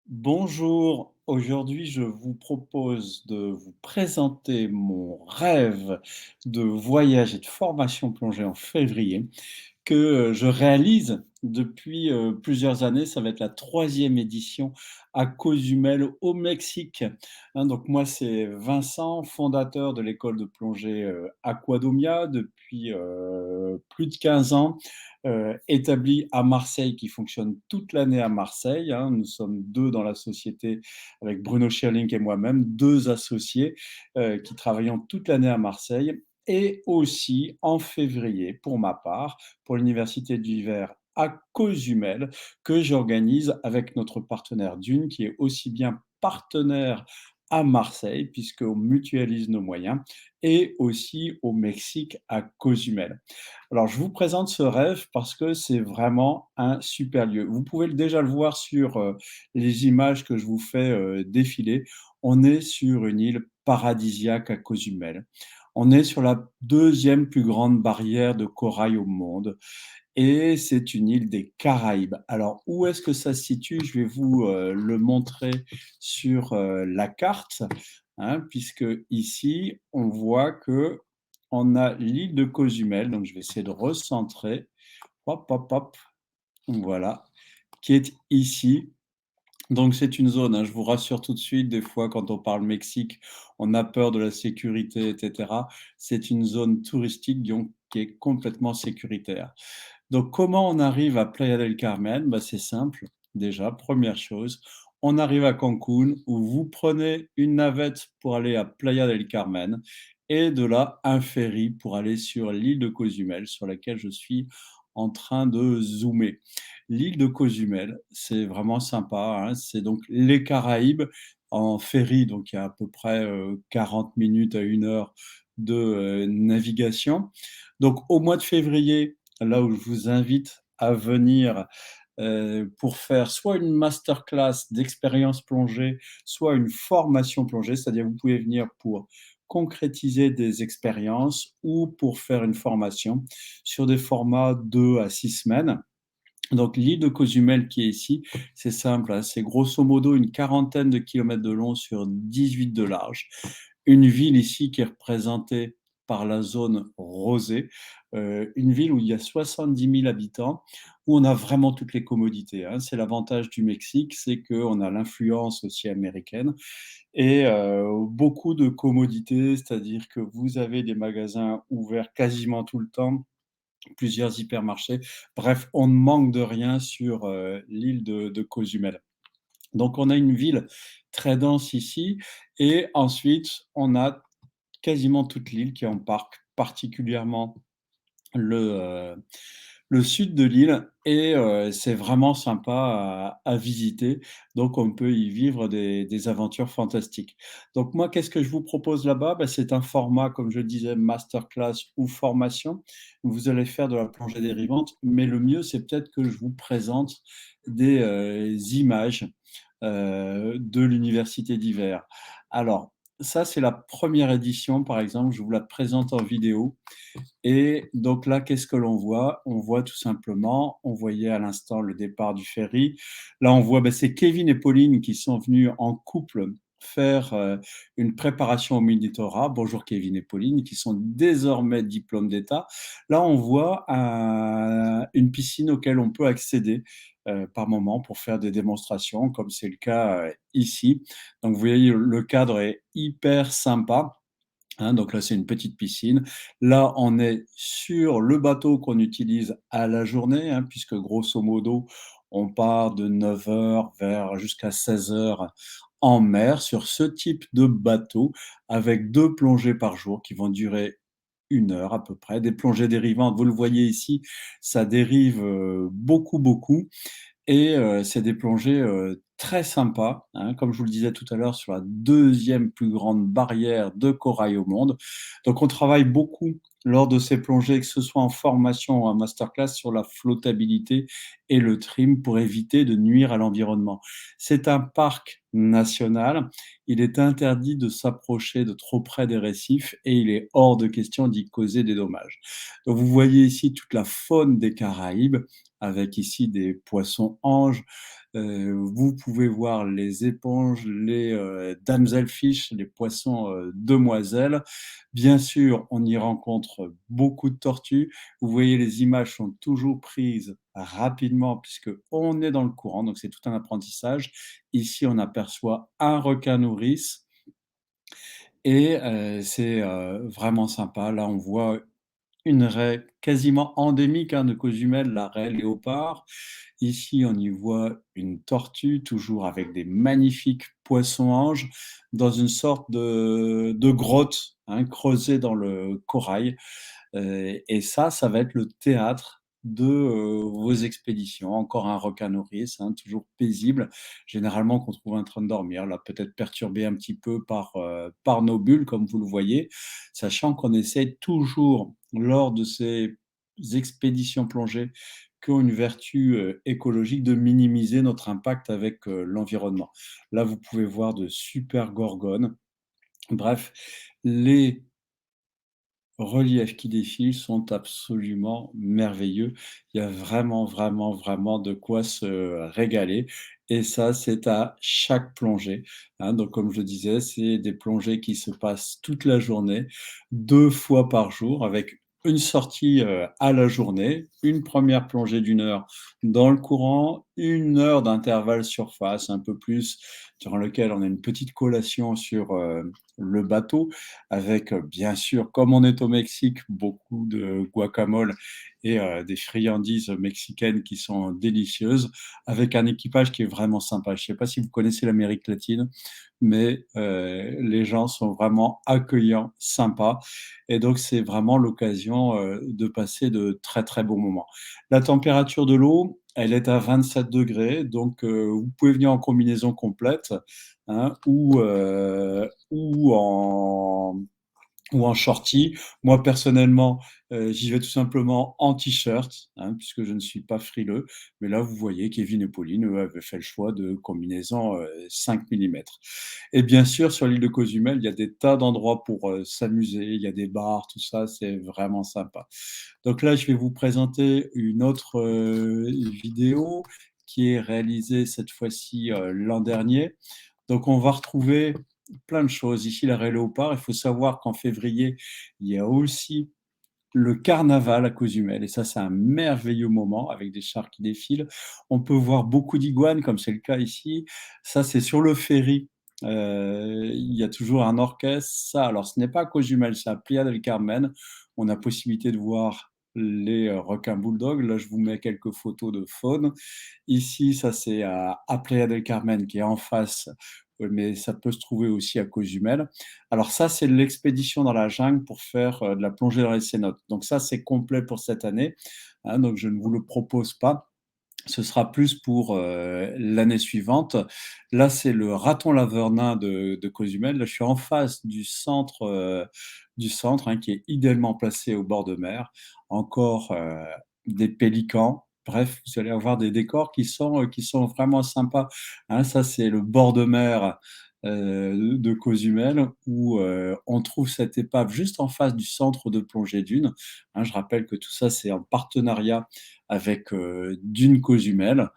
Bonjour, aujourd'hui je vous propose de vous présenter mon rêve de voyage et de formation plongée en février que, je réalise depuis, plusieurs années. Ça va être la troisième édition à Cozumel au Mexique, hein. Donc moi, c'est Vincent, fondateur de l'école de plongée, Aquadomia depuis, plus de 15 ans, établi à Marseille, qui fonctionne toute l'année à Marseille, hein. Nous sommes 2 dans la société avec Bruno Schierlink et moi-même, 2 associés, qui travaillons toute l'année à Marseille et aussi en février, pour ma part, pour l'université d'hiver à Cozumel, que j'organise avec notre partenaire Dune, qui est aussi bien partenaire à Marseille, puisqu'on mutualise nos moyens, et aussi au Mexique à Cozumel. Alors, je vous présente ce rêve parce que c'est vraiment un super lieu. Vous pouvez déjà le voir sur les images que je vous fais défiler. On est sur une île paradisiaque à Cozumel. On est sur la deuxième plus grande barrière de corail au monde et c'est une île des Caraïbes. Alors, où est-ce que ça se situe? Je vais vous le montrer sur la carte, hein, puisque ici, on voit que on a l'île de Cozumel. Donc, je vais essayer de recentrer. Hop, hop, hop. Voilà, qui est ici. Donc c'est une zone, hein, je vous rassure tout de suite, des fois quand on parle Mexique, on a peur de la sécurité et cetera. C'est une zone touristique donc qui est complètement sécuritaire. Donc comment on arrive à Playa del Carmen? Bah, c'est simple, déjà, première chose, on arrive à Cancun où vous prenez une navette pour aller à Playa del Carmen et de là, un ferry pour aller sur l'île de Cozumel sur laquelle je suis en train de zoomer. L'île de Cozumel, c'est vraiment sympa, hein, c'est donc les Caraïbes en ferry, donc il y a à peu près, 40 minutes à 1 heure de, navigation. Donc au mois de février, là où je vous invite à venir, pour faire soit une masterclass d'expérience plongée, soit une formation plongée. C'est-à-dire vous pouvez venir pour concrétiser des expériences ou pour faire une formation sur des formats 2 à 6 semaines. Donc l'île de Cozumel qui est ici, c'est simple, hein, c'est grosso modo une quarantaine de kilomètres de long sur 18 de large. Une ville ici qui est représentée par la zone rosée, une ville où il y a 70 000 habitants, où on a vraiment toutes les commodités, hein. C'est l'avantage du Mexique, c'est qu'on a l'influence aussi américaine et beaucoup de commodités, c'est-à-dire que vous avez des magasins ouverts quasiment tout le temps, plusieurs hypermarchés. Bref, on ne manque de rien sur, l'île de Cozumel. Donc on a une ville très dense ici et ensuite on a quasiment toute l'île qui est en parc, particulièrement le, le sud de l'île et c'est vraiment sympa à visiter. Donc on peut y vivre des aventures fantastiques. Donc moi, qu'est-ce que je vous propose là-bas? Bah, c'est un format, comme je disais, masterclass ou formation. Vous allez faire de la plongée dérivante, mais le mieux, c'est peut-être que je vous présente des, images, de l'université d'hiver. Alors ça, c'est la première édition, par exemple, je vous la présente en vidéo. Et donc là, qu'est-ce que l'on voit? On voit tout simplement, on voyait à l'instant le départ du ferry. Là, on voit, bah, c'est Kevin et Pauline qui sont venus en couple faire, une préparation au monitorat. Bonjour Kevin et Pauline, qui sont désormais diplômes d'État. Là, on voit une piscine auquel on peut accéder, par moment pour faire des démonstrations, comme c'est le cas, ici. Donc vous voyez, le cadre est hyper sympa. Hein, donc là, c'est une petite piscine. Là, on est sur le bateau qu'on utilise à la journée, hein, puisque grosso modo, on part de 9 heures vers jusqu'à 16 heures en mer sur ce type de bateau avec 2 plongées par jour qui vont durer 1 heure à peu près. Des plongées dérivantes, vous le voyez ici, ça dérive, beaucoup, beaucoup et c'est des plongées, très sympas, hein, comme je vous le disais tout à l'heure, sur la deuxième plus grande barrière de corail au monde. Donc on travaille beaucoup lors de ces plongées, que ce soit en formation ou en masterclass, sur la flottabilité et le trim pour éviter de nuire à l'environnement. C'est un parc national, il est interdit de s'approcher de trop près des récifs et il est hors de question d'y causer des dommages. Donc vous voyez ici toute la faune des Caraïbes avec ici des poissons anges. Vous pouvez voir les éponges, les damselfish, les poissons demoiselles. Bien sûr, on y rencontre beaucoup de tortues. Vous voyez, les images sont toujours prises rapidement puisque on est dans le courant, donc c'est tout un apprentissage. Ici, on aperçoit un requin nourrice et c'est vraiment sympa. Là, on voit une raie quasiment endémique, hein, de Cozumel, la raie léopard. Ici, on y voit une tortue, toujours avec des magnifiques poissons-anges, dans une sorte de grotte, hein, creusée dans le corail. Et ça va être le théâtre de vos expéditions. Encore un requin nourrice, hein, toujours paisible, généralement qu'on trouve en train de dormir, là peut-être perturbé un petit peu par nos bulles, comme vous le voyez, sachant qu'on essaie toujours, lors de ces expéditions plongées, qui ont une vertu écologique, de minimiser notre impact avec l'environnement. Là, vous pouvez voir de super gorgones. Bref, les reliefs qui défilent sont absolument merveilleux. Il y a vraiment, vraiment, vraiment de quoi se régaler et ça, c'est à chaque plongée, hein. Donc comme je le disais, c'est des plongées qui se passent toute la journée, 2 fois par jour avec une sortie, à la journée, une première plongée d'une heure dans le courant, 1 heure d'intervalle surface, un peu plus, durant lequel on a une petite collation sur, le bateau avec, bien sûr, comme on est au Mexique, beaucoup de guacamole et des friandises mexicaines qui sont délicieuses, avec un équipage qui est vraiment sympa. Je ne sais pas si vous connaissez l'Amérique latine, mais les gens sont vraiment accueillants, sympas et donc c'est vraiment l'occasion, de passer de très, très bons moments. La température de l'eau, elle est à 27 degrés, donc vous pouvez venir en combinaison complète, hein, ou en shorty. Moi, personnellement, j'y vais tout simplement en t-shirt, hein, puisque je ne suis pas frileux. Mais là, vous voyez, Kevin et Pauline, eux, avaient fait le choix de combinaison 5 millimètres. Et bien sûr, sur l'île de Cozumel, il y a des tas d'endroits pour s'amuser. Il y a des bars, tout ça, c'est vraiment sympa. Donc là, je vais vous présenter une autre vidéo qui est réalisée cette fois-ci l'an dernier. Donc on va retrouver plein de choses. Ici, la raie léopard, il faut savoir qu'en février, il y a aussi le carnaval à Cozumel et ça, c'est un merveilleux moment avec des chars qui défilent. On peut voir beaucoup d'iguanes, comme c'est le cas ici. Ça, c'est sur le ferry. Il y a toujours un orchestre. Ça, alors, ce n'est pas à Cozumel, c'est à Playa del Carmen. On a possibilité de voir les requins bulldogs. Là, je vous mets quelques photos de faune. Ici, ça c'est à Playa del Carmen qui est en face, mais ça peut se trouver aussi à Cozumel. Alors ça, c'est l'expédition dans la jungle pour faire de la plongée dans les cénotes. Donc ça, c'est complet pour cette année, hein, donc je ne vous le propose pas. Ce sera plus pour l'année suivante. Là, c'est le raton laveur nain de Cozumel. Là, je suis en face du centre, hein, qui est idéalement placé au bord de mer. Encore des pélicans. Bref, vous allez avoir des décors qui sont vraiment sympas, hein. Ça, c'est le bord de mer de Cozumel où on trouve cette épave juste en face du centre de plongée Dune, hein. Je rappelle que tout ça, c'est en partenariat avec Dune Cozumel.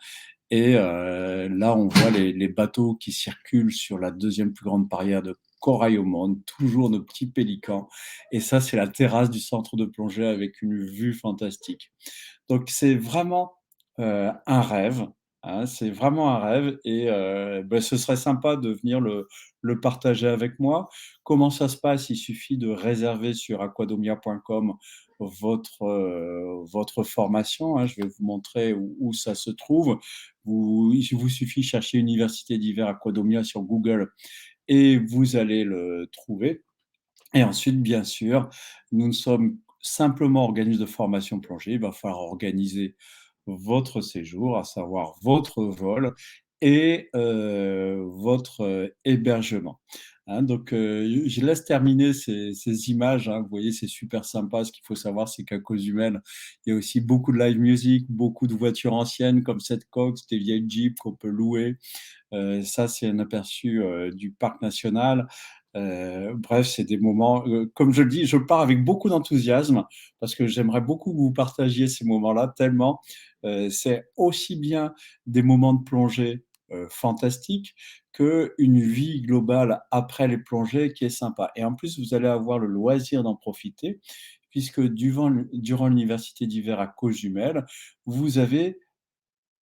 Et là, on voit les bateaux qui circulent sur la deuxième plus grande barrière de corail au monde, toujours nos petits pélicans. Et ça, c'est la terrasse du centre de plongée avec une vue fantastique. Donc c'est vraiment un rêve, hein, c'est vraiment un rêve et ce serait sympa de venir le partager avec moi. Comment ça se passe? Il suffit de réserver sur aquadomia.com votre formation, hein. Je vais vous montrer où ça se trouve. Il vous suffit de chercher Université d'hiver Aquadomia sur Google et vous allez le trouver. Et ensuite, bien sûr, nous ne sommes simplement organisme de formation plongée. Il va falloir organiser votre séjour, à savoir votre vol et votre hébergement, hein. Donc je laisse terminer ces images, hein. Vous voyez, c'est super sympa. Ce qu'il faut savoir, c'est qu'à Cozumel, il y a aussi beaucoup de live music, beaucoup de voitures anciennes comme cette Cox, des vieilles Jeeps qu'on peut louer. Ça, c'est un aperçu du parc national. Bref, c'est des moments, comme je le dis, je pars avec beaucoup d'enthousiasme parce que j'aimerais beaucoup que vous partagiez ces moments-là tellement C'est aussi bien des moments de plongée, fantastiques qu'une vie globale après les plongées qui est sympa et en plus, vous allez avoir le loisir d'en profiter puisque durant l'université d'hiver à Cozumel, vous avez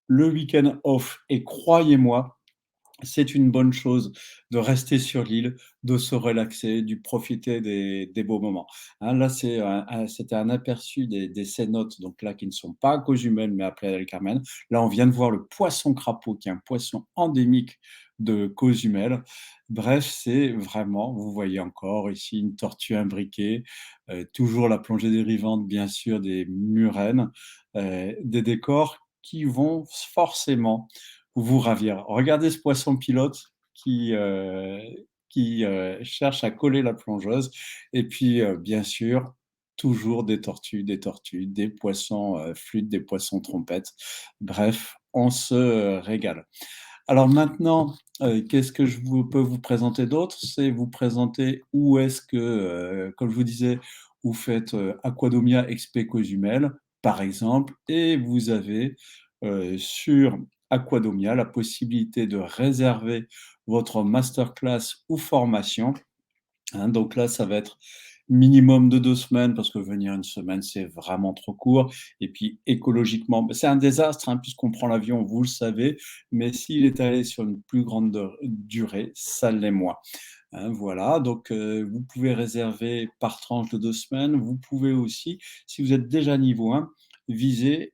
le week-end off et croyez-moi, c'est une bonne chose de rester sur l'île, de se relaxer, de profiter des beaux moments. Hein, là, c'était un aperçu des cénotes, donc là, qui ne sont pas à Cozumel, mais à Playa del Carmen. Là, on vient de voir le poisson crapaud, qui est un poisson endémique de Cozumel. Bref, c'est vraiment, vous voyez encore ici une tortue imbriquée, toujours la plongée dérivante, bien sûr, des murènes, des décors qui vont forcément vous ravir. Regardez ce poisson pilote qui cherche à coller la plongeuse et puis, bien sûr, toujours des tortues, des poissons, flûtes, des poissons trompettes. Bref, on se, régale. Alors maintenant, qu'est-ce que je peux vous présenter d'autre? C'est vous présenter où est-ce que, comme je vous disais, vous faites, Aquadomia Expé Cozumel, par exemple et vous avez, sur Aquadomia la possibilité de réserver votre masterclass ou formation. Hein, donc là, ça va être minimum de 2 semaines parce que venir une semaine, c'est vraiment trop court et puis écologiquement, c'est un désastre, hein, puisqu'on prend l'avion, vous le savez, mais s'il est allé sur une plus grande durée, ça l'est moins. Hein, voilà, donc vous pouvez réserver par tranche de 2 semaines. Vous pouvez aussi, si vous êtes déjà niveau 1, viser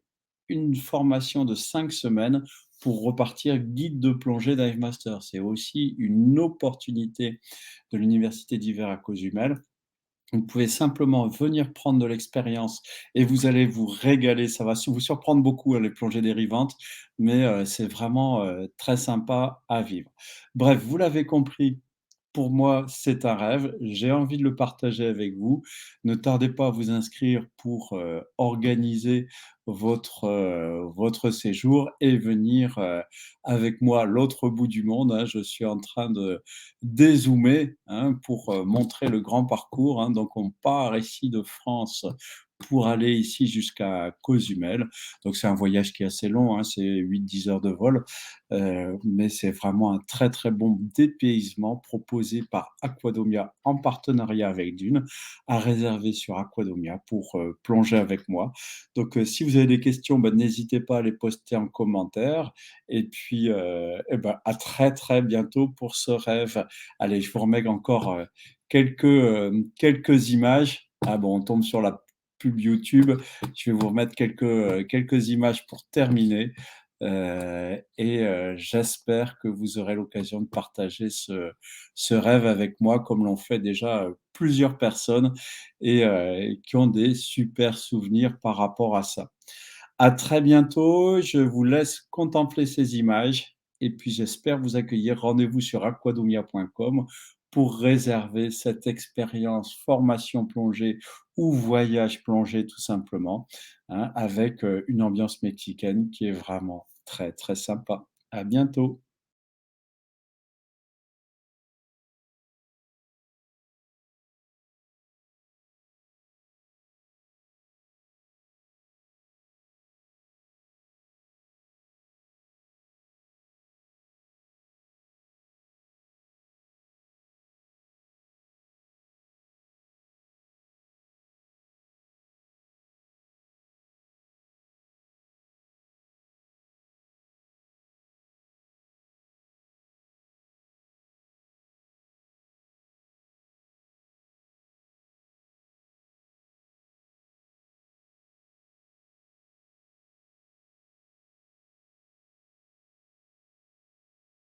une formation de 5 semaines pour repartir guide de plongée Dive Master. C'est aussi une opportunité de l'université d'hiver à Cozumel. Vous pouvez simplement venir prendre de l'expérience et vous allez vous régaler. Ça va vous surprendre beaucoup, les plongées dérivantes, mais c'est vraiment, très sympa à vivre. Bref, vous l'avez compris, pour moi, c'est un rêve. J'ai envie de le partager avec vous. Ne tardez pas à vous inscrire pour, organiser votre séjour et venir, avec moi à l'autre bout du monde, hein. Je suis en train de dézoomer, hein, pour, montrer le grand parcours, hein. Donc on part ici de France pour aller ici jusqu'à Cozumel. Donc c'est un voyage qui est assez long, hein, c'est 8-10 heures de vol. Mais c'est vraiment un très, très bon dépaysement proposé par Aquadomia en partenariat avec Dune, à réserver sur Aquadomia pour, plonger avec moi. Donc, si vous avez des questions, bah, n'hésitez pas à les poster en commentaire et puis, et bah, à très, très bientôt pour ce rêve. Allez, je vous remets encore, quelques images. Ah bon, on tombe sur la pub YouTube. Je vais vous remettre quelques images pour terminer. Et j'espère que vous aurez l'occasion de partager ce rêve avec moi comme l'ont fait déjà, plusieurs personnes et qui ont des super souvenirs par rapport à ça. À très bientôt, je vous laisse contempler ces images et puis j'espère vous accueillir. Rendez-vous sur aquadomia.com pour réserver cette expérience formation plongée ou voyage plongée tout simplement, hein, avec, une ambiance mexicaine qui est vraiment très, très sympa. À bientôt.